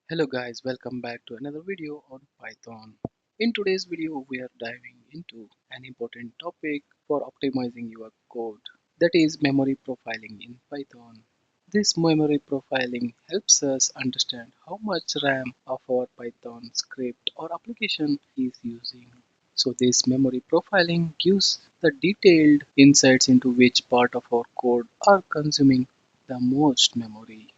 Hello guys, welcome back to another video on Python. In today's video, we are diving into an important topic for optimizing your code, that is memory profiling in Python. This memory profiling helps us understand how much RAM of our Python script or application is using. So this memory profiling gives the detailed insights into which part of our code are consuming the most memory.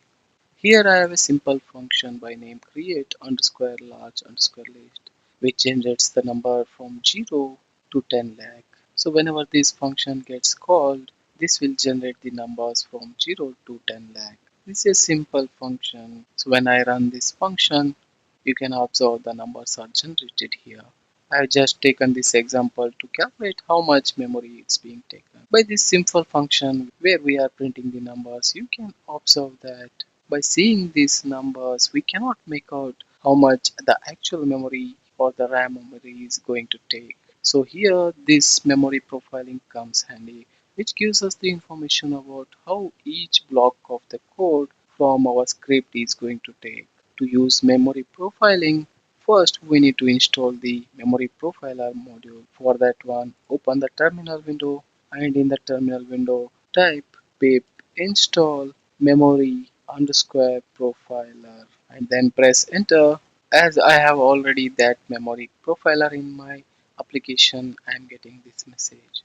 Here I have a simple function by name create underscore large underscore list which generates the number from 0 to 10 lakh. So whenever this function gets called, this will generate the numbers from 0 to 10 lakh. This is a simple function. So when I run this function, you can observe the numbers are generated here. I have just taken this example to calculate how much memory it's being taken. By this simple function where we are printing the numbers, you can observe that by seeing these numbers, we cannot make out how much the actual memory or the RAM memory is going to take. So here this memory profiling comes handy, which gives us the information about how each block of the code from our script is going to take. To use memory profiling, first we need to install the memory profiler module. For that one, open the terminal window and in the terminal window type pip install memory underscore profiler and then press enter. As I have already that memory profiler in my application, I am getting this message.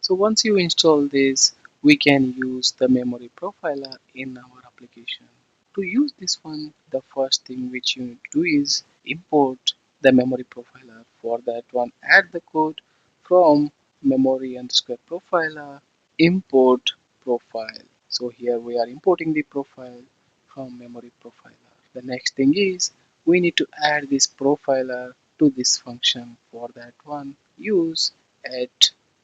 So once you install this, we can use the memory profiler in our application. To use this one, the first thing which you need to do is import the memory profiler. For that one, add the code from memory underscore profiler import profile. So here we are importing the profile from memory profiler. The next thing is we need to add this profiler to this function. For that one, use add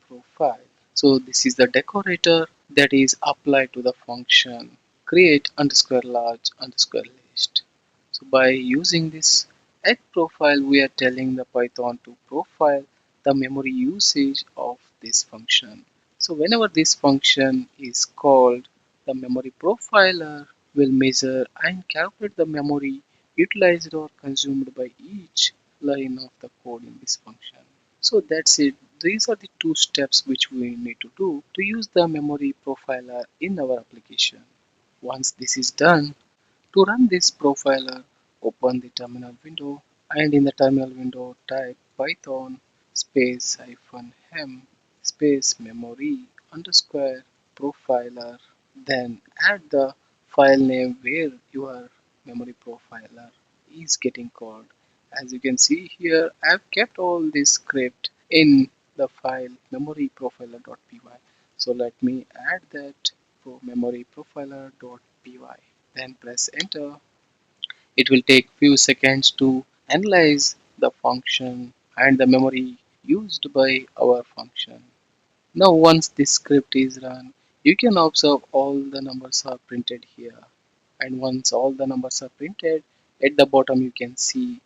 profile. So this is the decorator that is applied to the function create underscore large underscore list. So by using this add profile, we are telling the Python to profile the memory usage of this function. So whenever this function is called, the memory profiler will measure and calculate the memory utilized or consumed by each line of the code in this function. So that's it. These are the two steps which we need to do to use the memory profiler in our application. Once this is done, to run this profiler, open the terminal window and in the terminal window type python space hyphen hem space memory underscore profiler. Then add the file name where your memory profiler is getting called. As you can see here, I've kept all this script in the file memory profiler.py. So let me add that for memory profiler.py. Then press enter. It will take few seconds to analyze the function and the memory used by our function. Now once this script is run, you can observe all the numbers are printed here. And once all the numbers are printed, at the bottom you can see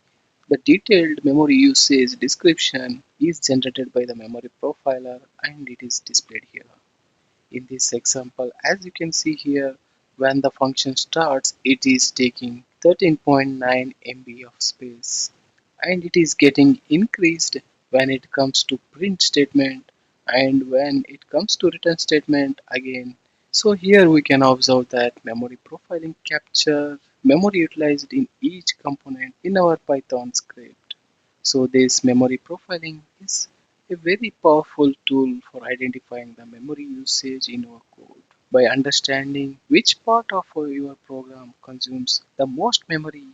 the detailed memory usage description is generated by the memory profiler and it is displayed here. In this example, as you can see here, when the function starts, it is taking 13.9 MB of space and it is getting increased when it comes to print statement and when it comes to return statement again. So here we can observe that memory profiling capture memory utilized in each component in our Python script. So this memory profiling is a very powerful tool for identifying the memory usage in our code. By understanding which part of your program consumes the most memory,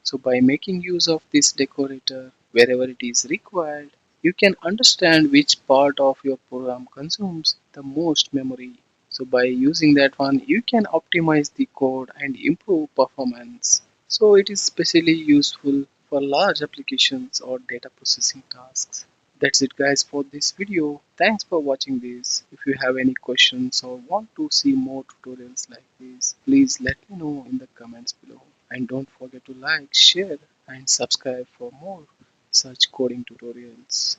so by making use of this decorator wherever it is required, you can understand which part of your program consumes the most memory. So by using that one, you can optimize the code and improve performance. So it is especially useful for large applications or data processing tasks. That's it guys for this video. Thanks for watching this. If you have any questions or want to see more tutorials like this, please let me know in the comments below. And don't forget to like, share and subscribe for more such coding tutorials.